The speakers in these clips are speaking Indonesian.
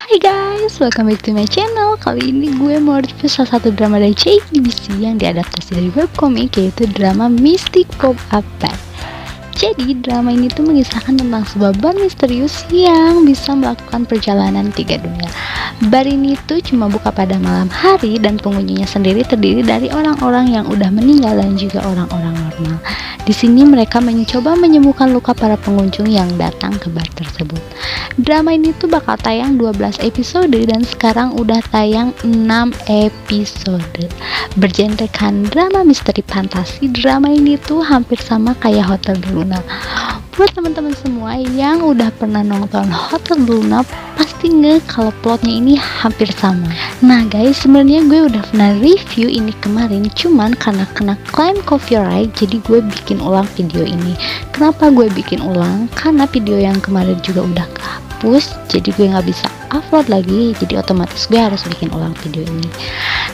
Hai guys, welcome back to my channel. Kali ini gue mau review salah satu drama dari JTBC yang diadaptasi dari webcomic, yaitu drama Mystic Pop-Up Bar. Jadi drama ini tuh mengisahkan tentang sebuah bar misterius yang bisa melakukan perjalanan 3 dunia. Bar ini tuh cuma buka pada malam hari dan pengunjungnya sendiri terdiri dari orang-orang yang udah meninggal dan juga orang-orang normal. Di sini mereka mencoba menyembuhkan luka para pengunjung yang datang ke bar tersebut. Drama ini tuh bakal tayang 12 episode dan sekarang udah tayang 6 episode. Bergenrekan drama misteri fantasi, drama ini tuh hampir sama kayak Hotel de Luna. Buat teman-teman semua yang udah pernah nonton Hotel de Luna pasti kalau plotnya ini hampir sama. Nah guys, sebenarnya gue udah pernah review ini kemarin, cuman karena kena claim copyright jadi gue bikin ulang video ini. Kenapa gue bikin ulang? Karena video yang kemarin juga udah kehapus, jadi gue nggak bisa upload lagi, jadi otomatis gue harus bikin ulang video ini.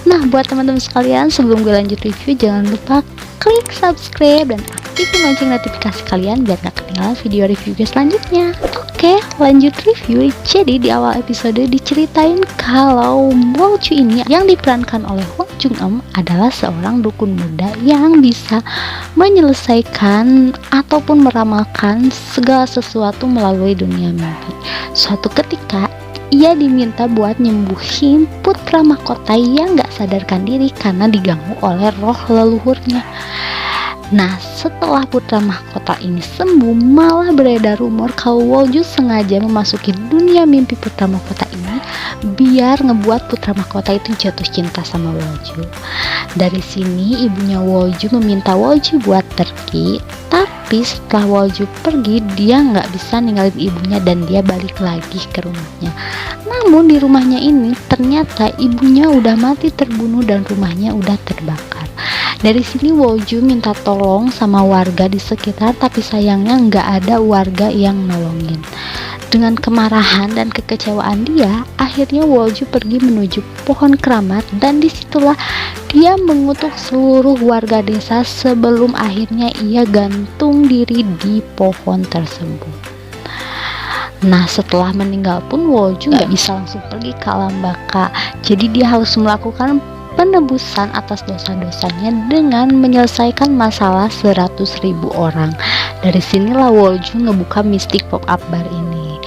Nah buat teman-teman sekalian, sebelum gue lanjut review, jangan lupa klik subscribe dan aktifin lonceng notifikasi kalian biar gak ketinggalan video review gue selanjutnya. Oke, lanjut review. Jadi di awal episode diceritain kalau Wolju ini yang diperankan oleh Hwang Jung-eum adalah seorang dukun muda yang bisa menyelesaikan ataupun meramalkan segala sesuatu melalui dunia mimpi. Suatu ketika ia diminta buat nyembuhin putra mahkota yang gak sadarkan diri karena diganggu oleh roh leluhurnya. Nah, setelah putra mahkota ini sembuh, malah beredar rumor kalau Wolju sengaja memasuki dunia mimpi putra mahkota ini biar ngebuat putra mahkota itu jatuh cinta sama Wolju. Dari sini ibunya Wolju meminta Wolju buat pergi, tapi setelah Wolju pergi dia nggak bisa ninggalin ibunya dan dia balik lagi ke rumahnya. Namun di rumahnya ini ternyata ibunya udah mati terbunuh dan rumahnya udah terbakar. Dari sini Wolju minta tolong sama warga di sekitar, tapi sayangnya nggak ada warga yang nolongin. Dengan kemarahan dan kekecewaan dia, akhirnya Wolju pergi menuju pohon keramat dan disitulah dia mengutuk seluruh warga desa sebelum akhirnya ia gantung diri di pohon tersebut. Nah setelah meninggal pun Wolju nggak bisa langsung pergi ke alam baka, jadi dia harus melakukan penebusan atas dosa-dosanya dengan menyelesaikan masalah 100.000 orang. Dari sinilah Wolju ngebuka Mystic Pop-Up Bar ini.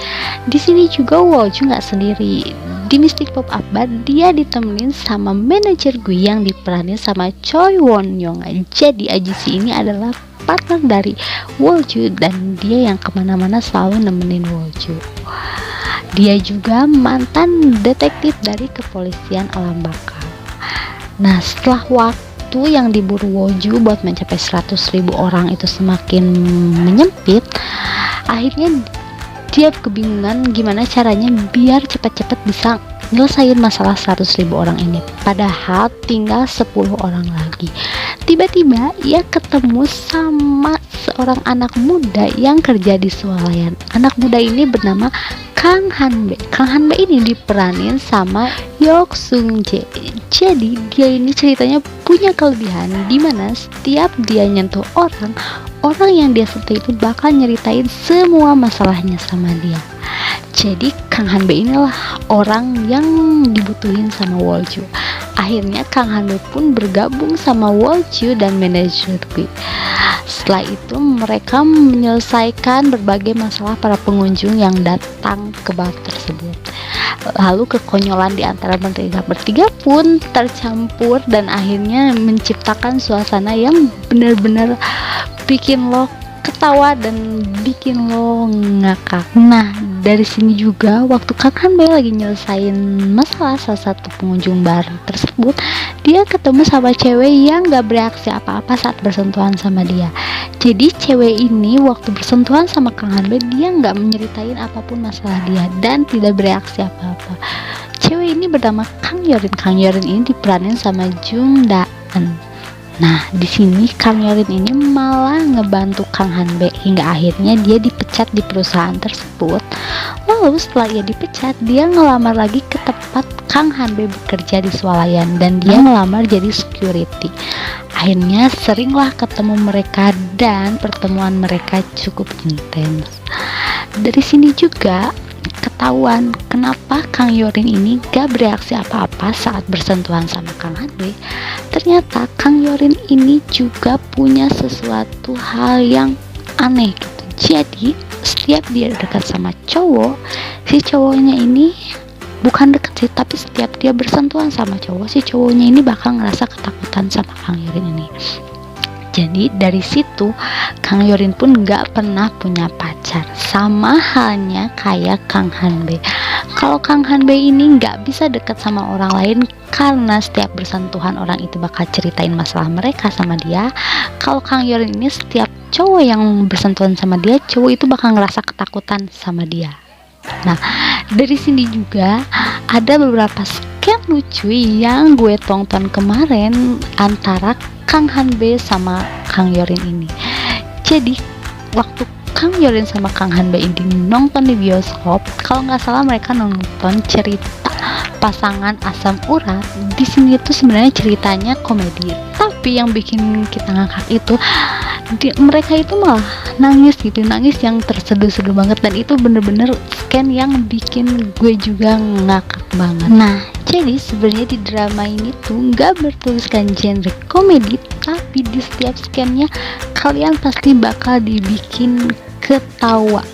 Di sini juga Wolju nggak sendiri. Di Mystic Pop-Up Bar dia ditemenin sama manajer gue yang diperanin sama Choi Won Young. Jadi Ajisi ini adalah partner dari Wolju dan dia yang kemana-mana selalu nemenin Wolju. Dia juga mantan detektif dari kepolisian alam baka. Nah setelah waktu yang diburu Wolju buat mencapai 100.000 orang itu semakin menyempit, akhirnya dia kebingungan gimana caranya biar cepat-cepat bisa nyelesain masalah 100.000 orang ini, padahal tinggal 10 orang lagi. Tiba-tiba ia ketemu sama seorang anak muda yang kerja di swalayan. Anak muda ini bernama Kang Hanbe. Kang Hanbe ini diperanin sama Yok Sung Jae. Jadi dia ini ceritanya punya kelebihan dimana setiap dia nyentuh orang yang dia sentuh itu bakal nyeritain semua masalahnya sama dia. Jadi Kang Hanbe inilah orang yang dibutuhin sama Wolju. Akhirnya Kang Hanbe pun bergabung sama Wolju dan manajer gue. Setelah itu mereka menyelesaikan berbagai masalah para pengunjung yang datang ke bar tersebut. Lalu kekonyolan di antara mereka bertiga pun tercampur dan akhirnya menciptakan suasana yang benar-benar bikin lo ketawa dan bikin lo ngakak. Nah dari sini juga waktu Kang Hanbe lagi nyelesain masalah salah satu pengunjung bar tersebut, dia ketemu sama cewek yang gak bereaksi apa-apa saat bersentuhan sama dia. Jadi cewek ini waktu bersentuhan sama Kang Hanbe dia gak menyeritain apapun masalah dia dan tidak bereaksi apa-apa. Cewek ini bernama Kang Yorin. Kang Yorin ini diperanin sama Jung Da-eun. Nah di sini Kang Yorin ini malah ngebantu Kang Hanbe hingga akhirnya dia dipecat di perusahaan tersebut. Lalu setelah ia dipecat, dia ngelamar lagi ke tempat Kang Hanbe bekerja di swalayan dan dia ngelamar jadi security. Akhirnya seringlah ketemu mereka dan pertemuan mereka cukup intens. Dari sini juga ketahuan kenapa Kang Yorin ini gak bereaksi apa-apa saat bersentuhan sama Kang Hanbe. Ternyata Kang Yorin ini juga punya sesuatu hal yang aneh gitu. Jadi setiap dia dekat sama cowok, si cowoknya ini bukan deket sih, tapi setiap dia bersentuhan sama cowok, si cowoknya ini bakal ngerasa ketakutan sama Kang Yorin ini. Jadi dari situ Kang Yorin pun gak pernah punya pacar, sama halnya kayak Kang Hanbe. Kalau Kang Hanbe ini gak bisa dekat sama orang lain karena setiap bersentuhan orang itu bakal ceritain masalah mereka sama dia. Kalau Kang Yorin ini setiap cowok yang bersentuhan sama dia, cowok itu bakal ngerasa ketakutan sama dia. Nah, dari sini juga ada beberapa scam lucu yang gue tonton kemarin antara Kang Hanbe sama Kang Yorin ini. Jadi waktu Kang Yorin sama Kang Hanbe ini nonton di bioskop, kalau nggak salah mereka nonton cerita pasangan asam urat. Di sini tuh sebenarnya ceritanya komedi, tapi yang bikin kita ngakak itu mereka itu malah nangis gitu, nangis yang terseduh-seduh banget, dan itu bener-bener scan yang bikin gue juga ngakak banget. Nah, jadi sebenarnya di drama ini tuh nggak bertuliskan genre komedi, tapi di setiap scannya kalian pasti bakal dibikin ketawa.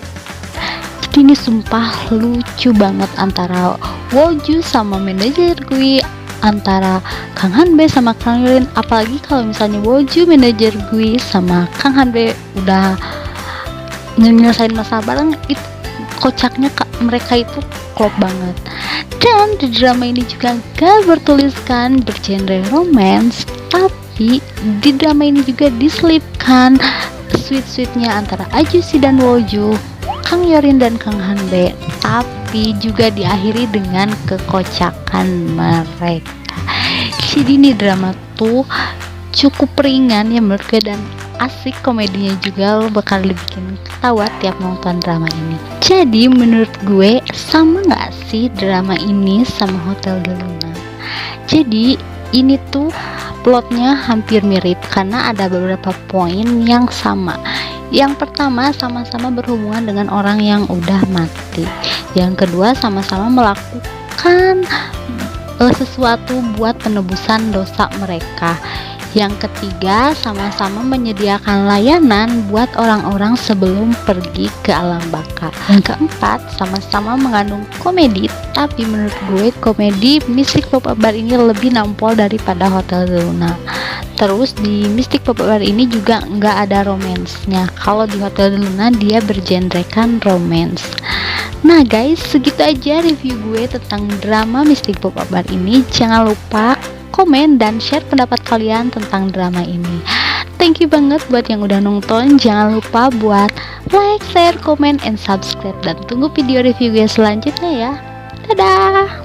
Jadi ini sumpah lucu banget antara Woju sama manajer gue, antara Kang Hanbe sama Kang Yorin. Apalagi kalau misalnya Woju manajer gue sama Kang Hanbe udah nyelesain masalah bareng, itu kocaknya mereka itu klop banget. Dan di drama ini juga gak bertuliskan bergenre romance, tapi di drama ini juga diselipkan sweet-sweetnya antara Ajusi dan Woju, Kang Yorin dan Kang Hanbe, tapi juga diakhiri dengan kekocakan mereka. Jadi ini drama tuh cukup ringan ya menurut gue, dan asik, komedinya juga lo bakal dibikin ketawa tiap nonton drama ini. Jadi menurut gue sama gak sih drama ini sama Hotel de Luna? Jadi ini tuh plotnya hampir mirip karena ada beberapa poin yang sama. Yang pertama, sama-sama berhubungan dengan orang yang udah mati. Yang kedua, sama-sama melakukan sesuatu buat penebusan dosa mereka. Yang ketiga, sama-sama menyediakan layanan buat orang-orang sebelum pergi ke alam baka. Yang keempat, sama-sama mengandung komedi, tapi menurut gue komedi Mystic Pop-Up Bar ini lebih nampol daripada Hotel de Luna. Terus di Mystic Pop-Up Bar ini juga nggak ada romansnya. Kalau di Hotel de Luna dia bergenrekan romance. Nah guys, segitu aja review gue tentang drama Mystic Pop-Up Bar ini. Jangan lupa komen dan share pendapat kalian tentang drama ini. Thank you banget buat yang udah nonton. Jangan lupa buat like, share, comment, and subscribe. Dan tunggu video review gue selanjutnya ya. Dadah.